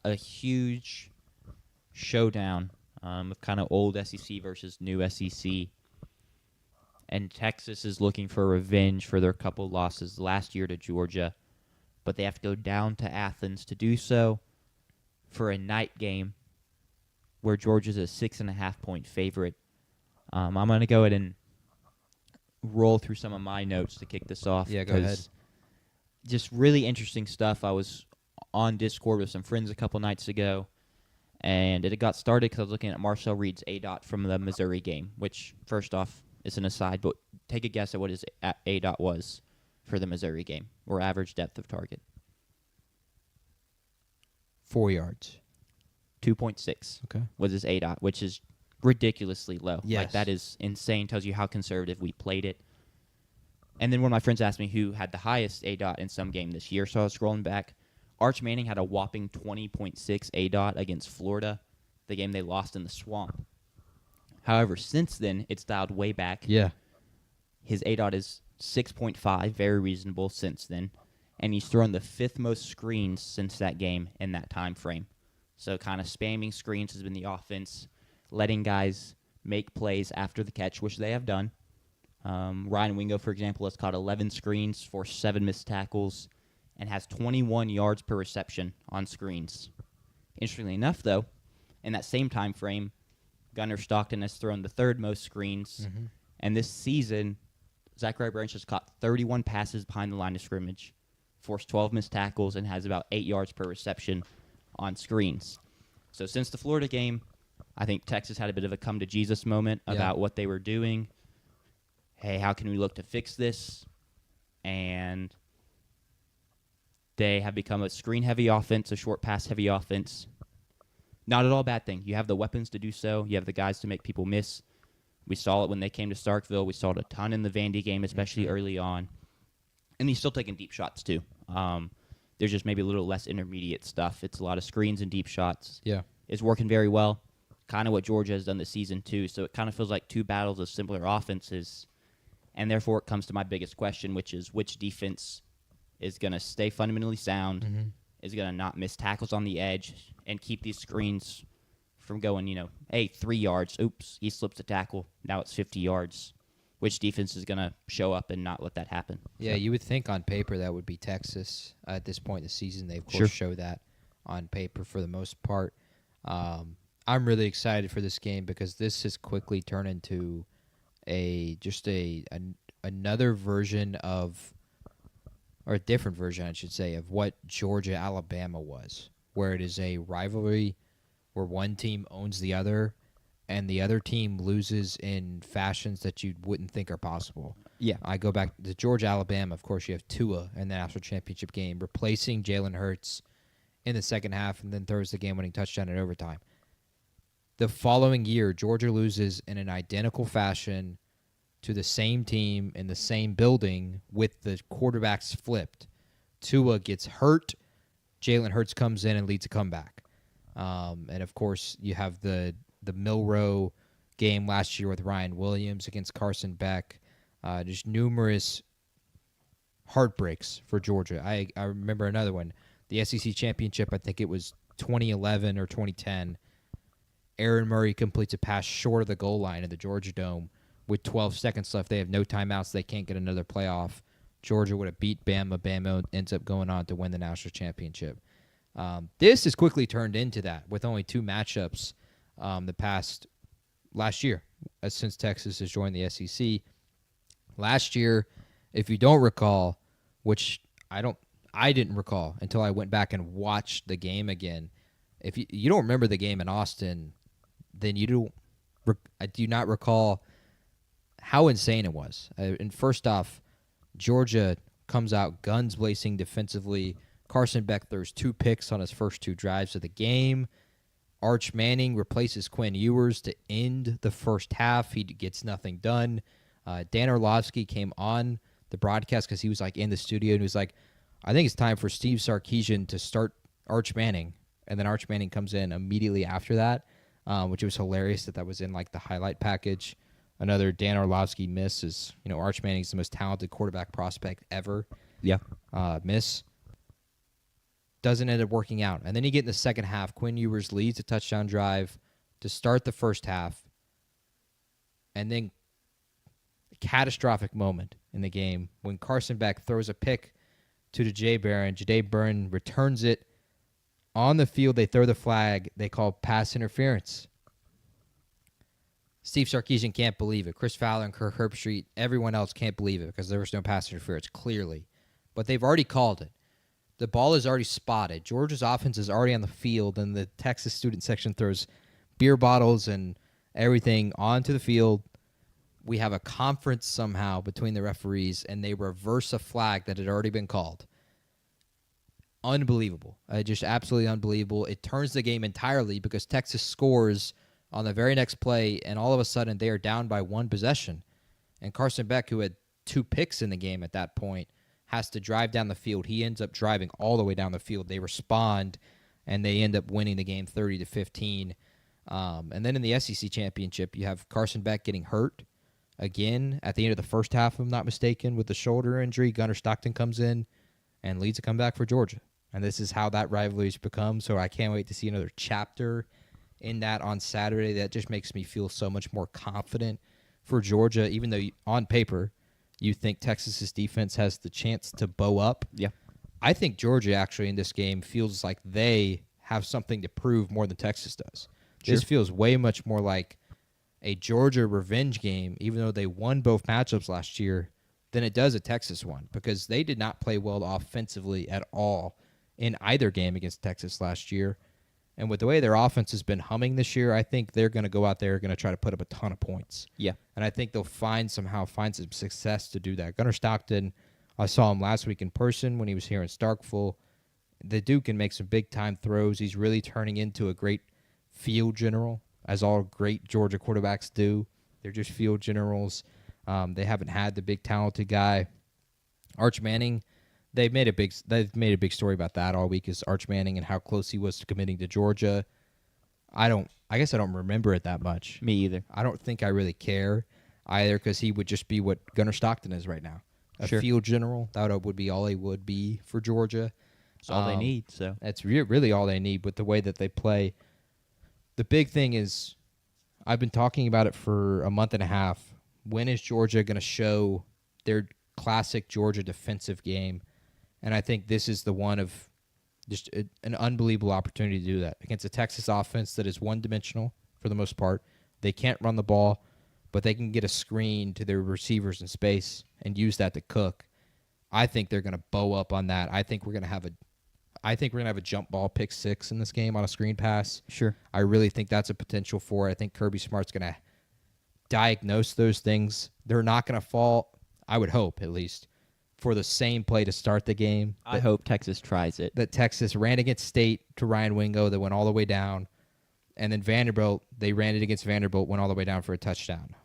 a huge showdown of kind of old SEC versus new SEC. And Texas is looking for revenge for their couple losses last year to Georgia, but they have to go down to Athens to do so for a night game where Georgia's a 6.5-point favorite. I'm going to go ahead and roll through some of my notes to kick this off. Yeah, go ahead. Just really interesting stuff. I was on Discord with some friends a couple nights ago, and it got started because I was looking at Marcel Reed's ADOT from the Missouri game, which, first off, is an aside, but take a guess at what his ADOT was for the Missouri game, or average depth of target. 4 yards. 2.6 Okay. was his ADOT, which is ridiculously low. Yes. Like, that is insane. Tells you how conservative we played it. And then one of my friends asked me who had the highest ADOT in some game this year, so I was scrolling back. Arch Manning had a whopping 20.6 ADOT against Florida, the game they lost in the Swamp. However, since then, it's dialed way back. Yeah. His ADOT is 6.5, very reasonable since then. And he's thrown the 5th most screens since that game in that time frame. So kind of spamming screens has been the offense, letting guys make plays after the catch, which they have done. Ryan Wingo, for example, has caught 11 screens for 7 missed tackles and has 21 yards per reception on screens. Interestingly enough, though, in that same time frame, Gunnar Stockton has thrown the 3rd most screens. Mm-hmm. And this season, Zachariah Branch has caught 31 passes behind the line of scrimmage, forced 12 missed tackles, and has about 8 yards per reception on screens. So since the Florida game, I think Texas had a bit of a come-to-Jesus moment about what they were doing. Hey, how can we look to fix this? And they have become a screen-heavy offense, a short pass-heavy offense. Not at all a bad thing. You have the weapons to do so. You have the guys to make people miss. We saw it when they came to Starkville. We saw it a ton in the Vandy game, especially early on. And he's still taking deep shots, too. There's just maybe a little less intermediate stuff. It's a lot of screens and deep shots. Yeah. It's working very well. Kind of what Georgia has done this season, too. So it kind of feels like two battles of similar offenses. And therefore, it comes to my biggest question, which is which defense is going to stay fundamentally sound, is going to not miss tackles on the edge, and keep these screens from going, hey, 3 yards. Oops, he slips a tackle. Now it's 50 yards. Which defense is going to show up and not let that happen? Yeah, you would think on paper that would be Texas at this point in the season. They, of course, show that on paper for the most part. I'm really excited for this game because this has quickly turned into another version of, or a different version, I should say, of what Georgia-Alabama was, where it is a rivalry where one team owns the other and the other team loses in fashions that you wouldn't think are possible. Yeah. I go back to Georgia-Alabama. Of course, you have Tua in the national championship game, replacing Jalen Hurts in the second half and then throws the game-winning touchdown in overtime. The following year, Georgia loses in an identical fashion to the same team in the same building with the quarterbacks flipped. Tua gets hurt. Jalen Hurts comes in and leads a comeback. And, of course, you have the Milroe game last year with Ryan Williams against Carson Beck. Just numerous heartbreaks for Georgia. I remember another one. The SEC championship, I think it was 2011 or 2010. Aaron Murray completes a pass short of the goal line in the Georgia Dome with 12 seconds left. They have no timeouts. They can't get another playoff. Georgia would have beat Bama. Bama ends up going on to win the national championship. This has quickly turned into that with only 2 matchups last year since Texas has joined the SEC. Last year, if you don't recall, which I didn't recall until I went back and watched the game again. If you don't remember the game in Austin, then I do not recall how insane it was. And first off, Georgia comes out guns blazing defensively. Carson Beck throws 2 picks on his first 2 drives of the game. Arch Manning replaces Quinn Ewers to end the first half. He gets nothing done. Dan Orlovsky came on the broadcast because he was in the studio and he was like, I think it's time for Steve Sarkisian to start Arch Manning. And then Arch Manning comes in immediately after that, which was hilarious that was in the highlight package. Another Dan Orlovsky miss is, Arch Manning's the most talented quarterback prospect ever. Yeah. Miss. Doesn't end up working out. And then you get in the second half. Quinn Ewers leads a touchdown drive to start the first half. And then a catastrophic moment in the game when Carson Beck throws a pick to Ja'Day Barron. Ja'Day Barron returns it. On the field, they throw the flag. They call pass interference. Steve Sarkisian can't believe it. Chris Fowler and Kirk Herbstreit, everyone else can't believe it because there was no pass interference, clearly. But they've already called it. The ball is already spotted. Georgia's offense is already on the field, and the Texas student section throws beer bottles and everything onto the field. We have a conference somehow between the referees, and they reverse a flag that had already been called. Unbelievable. Just absolutely unbelievable. It turns the game entirely because Texas scores on the very next play, and all of a sudden they are down by one possession. And Carson Beck, who had 2 picks in the game at that point, has to drive down the field. He ends up driving all the way down the field. They respond, and they end up winning the game 30-15. And then in the SEC championship, you have Carson Beck getting hurt again at the end of the first half, if I'm not mistaken, with the shoulder injury. Gunnar Stockton comes in and leads a comeback for Georgia. And this is how that rivalry's become. So I can't wait to see another chapter in that on Saturday. That just makes me feel so much more confident for Georgia, even though on paper you think Texas's defense has the chance to bow up. Yeah. I think Georgia actually in this game feels like they have something to prove more than Texas does. Sure. This feels way much more like a Georgia revenge game, even though they won both matchups last year, than it does a Texas one, because they did not play well offensively at all in either game against Texas last year. And with the way their offense has been humming this year, I think they're going to go out there going to try to put up a ton of points. Yeah. And I think they'll find some success to do that. Gunnar Stockton, I saw him last week in person when he was here in Starkville. The dude can make some big-time throws. He's really turning into a great field general, as all great Georgia quarterbacks do. They're just field generals. They haven't had the big talented guy. Arch Manning, they've made a big story about that all week, is Arch Manning and how close he was to committing to Georgia. I guess I don't remember it that much. Me either. I don't think I really care either, because he would just be what Gunnar Stockton is right now. A field general. That would be all he would be for Georgia. That's all they need. So that's really all they need with the way that they play. The big thing is, I've been talking about it for a month and a half. When is Georgia going to show their classic Georgia defensive game? And I think this is the one of just an unbelievable opportunity to do that against a Texas offense that is one-dimensional for the most part. They can't run the ball, but they can get a screen to their receivers in space and use that to cook. I think they're going to bow up on that. I think we're going to have a jump ball pick 6 in this game on a screen pass. Sure. I really think that's a potential for it. I think Kirby Smart's going to diagnose those things. They're not going to fall, I would hope at least, for the same play to start the game. I hope Texas tries it. That Texas ran against State to Ryan Wingo that went all the way down. And then Vanderbilt, they ran it against Vanderbilt, went all the way down for a touchdown.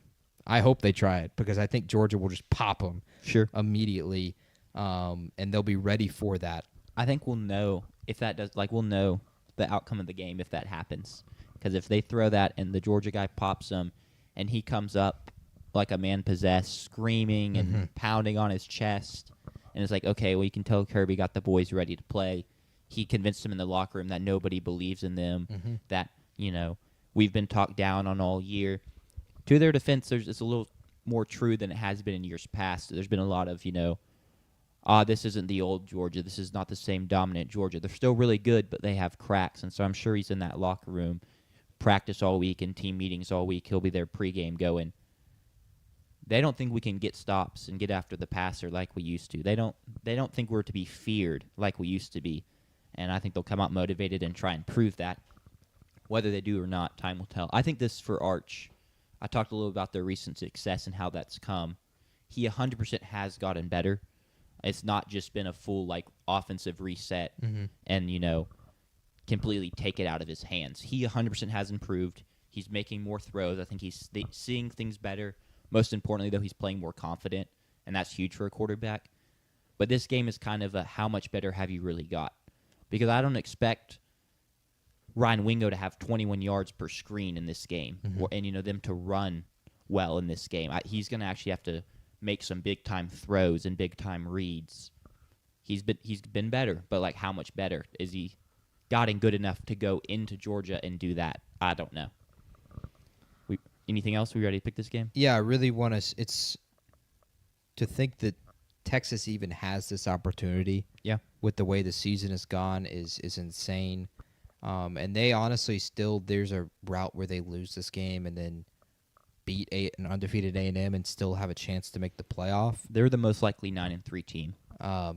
I hope they try it, because I think Georgia will just pop them immediately, and they'll be ready for that. I think we'll know if that does. We'll know the outcome of the game if that happens. Because if they throw that and the Georgia guy pops him, and he comes up like a man possessed, screaming and pounding on his chest, and it's like, okay, well, you can tell Kirby got the boys ready to play. He convinced them in the locker room that nobody believes in them, that, we've been talked down on all year. To their defense, it's a little more true than it has been in years past. There's been a lot of, this isn't the old Georgia. This is not the same dominant Georgia. They're still really good, but they have cracks. And so I'm sure he's in that locker room, practice all week and team meetings all week. He'll be there pregame going, they don't think we can get stops and get after the passer like we used to. They don't think we're to be feared like we used to be. And I think they'll come out motivated and try and prove that. Whether they do or not, time will tell. I think this for Arch. I talked a little about their recent success and how that's come. He 100% has gotten better. It's not just been a full offensive reset and completely take it out of his hands. He 100% has improved. He's making more throws. I think he's seeing things better. Most importantly, though, he's playing more confident, and that's huge for a quarterback. But this game is kind of a how much better have you really got? Because I don't expect Ryan Wingo to have 21 yards per screen in this game, and them to run well in this game. He's going to actually have to make some big-time throws and big-time reads he's been better, but like how much better is he gotten good enough to go into Georgia and do that? I don't know. Anything else? We ready to pick this game? Yeah, I really want to. It's to think that Texas even has this opportunity. Yeah. With the way the season has gone is insane. And they honestly there's a route where they lose this game and then beat an undefeated A&M and still have a chance to make the playoff. They're the most likely 9-3 team.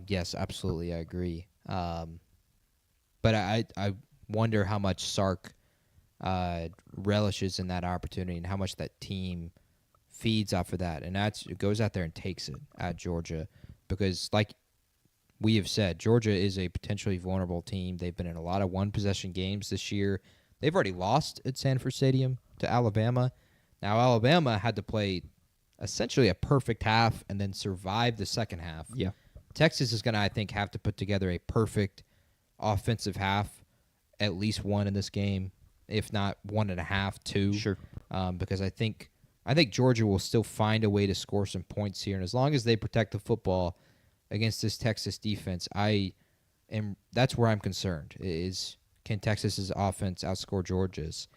Yes, absolutely, I agree. But I wonder how much Sark relishes in that opportunity and how much that team feeds off of that, and it goes out there and takes it at Georgia, because like we have said, Georgia is a potentially vulnerable team. They've been in a lot of one-possession games this year. They've already lost at Sanford Stadium to Alabama. Now, Alabama had to play essentially a perfect half and then survive the second half. Yeah. Texas is going to, I think, have to put together a perfect offensive half, at least one in this game, if not 1.5, 2. Sure. Because I think Georgia will still find a way to score some points here, and as long as they protect the football against this Texas defense, that's where I'm concerned. Is can Texas's offense outscore Georgia's?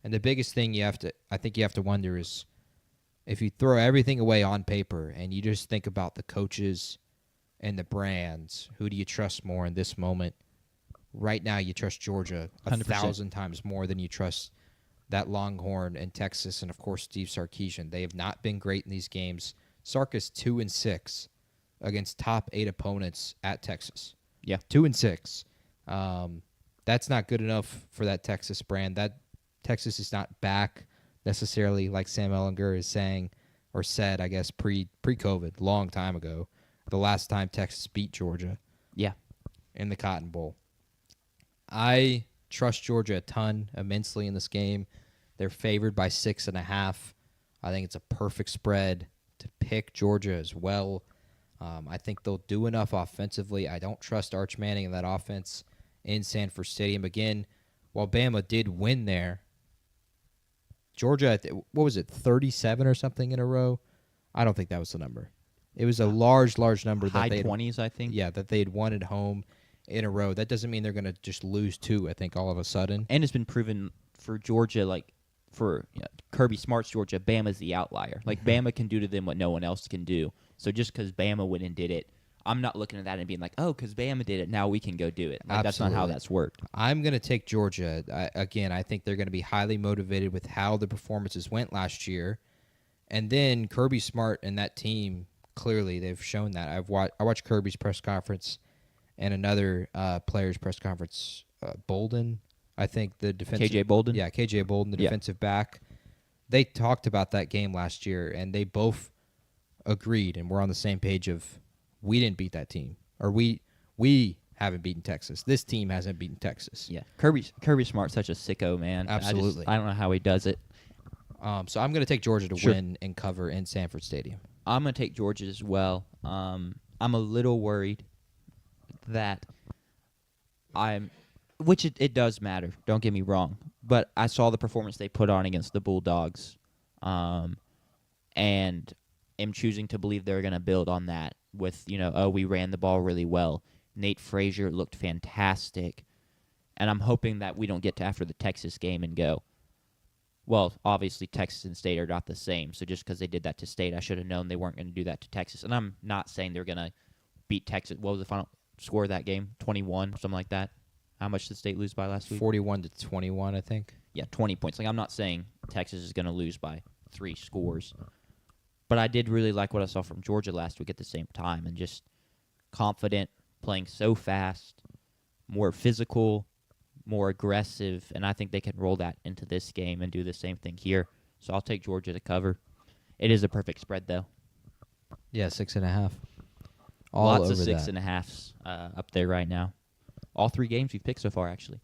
And the biggest thing I think you have to wonder is, if you throw everything away on paper and you just think about the coaches and the brands, who do you trust more in this moment? Right now, you trust Georgia 1,000 times more than you trust that Longhorn and Texas, and of course Steve Sarkisian. They have not been great in these games. Sark is 2-6 against top 8 opponents at Texas. Yeah, 2-6. That's not good enough for that Texas brand. That Texas is not back necessarily, like Sam Ehlinger is saying or said, I guess pre-COVID, long time ago. The last time Texas beat Georgia. Yeah, in the Cotton Bowl. I trust Georgia a ton, immensely in this game. They're favored by 6.5. I think it's a perfect spread to pick Georgia as well. I think they'll do enough offensively. I don't trust Arch Manning in that offense in Sanford Stadium. Again, while Bama did win there, Georgia, what was it, 37 or something in a row? I don't think that was the number. It was a large number. High 20s, I think. Yeah, that they had won at home in a row. That doesn't mean they're going to just lose 2, I think, all of a sudden. And it's been proven for Georgia, like for Kirby Smart's Georgia, Bama's the outlier. Like Bama can do to them what no one else can do. So just because Bama went and did it, I'm not looking at that and being like, oh, because Bama did it, now we can go do it. Like, that's not how that's worked. I'm going to take Georgia. I think they're going to be highly motivated with how the performances went last year. And then Kirby Smart and that team, clearly they've shown that. I watched Kirby's press conference and another player's press conference, Bolden, I think the defensive. KJ Bolden? Yeah, KJ Bolden, the defensive back. They talked about that game last year, and they both agreed, and we're on the same page of, we didn't beat that team, or we haven't beaten Texas. This team hasn't beaten Texas. Yeah, Kirby Smart's such a sicko, man. Absolutely. I don't know how he does it. So I'm going to take Georgia to win and cover in Sanford Stadium. I'm going to take Georgia as well. I'm a little worried that which it does matter, don't get me wrong, but I saw the performance they put on against the Bulldogs, and am choosing to believe they're going to build on that with, we ran the ball really well. Nate Frazier looked fantastic, and I'm hoping that we don't get to after the Texas game and go, well, obviously Texas and State are not the same, so just because they did that to State, I should have known they weren't going to do that to Texas. And I'm not saying they're going to beat Texas. What was the final score of that game? 21, something like that? How much did State lose by last week? 41-21, I think. Yeah, 20 points. Like, I'm not saying Texas is going to lose by 3 scores. But I did really like what I saw from Georgia last week at the same time, and just confident, playing so fast, more physical, more aggressive, and I think they can roll that into this game and do the same thing here. So I'll take Georgia to cover. It is a perfect spread, though. Yeah, 6.5. Lots of 6.5s up there right now. All 3 games we've picked so far, actually.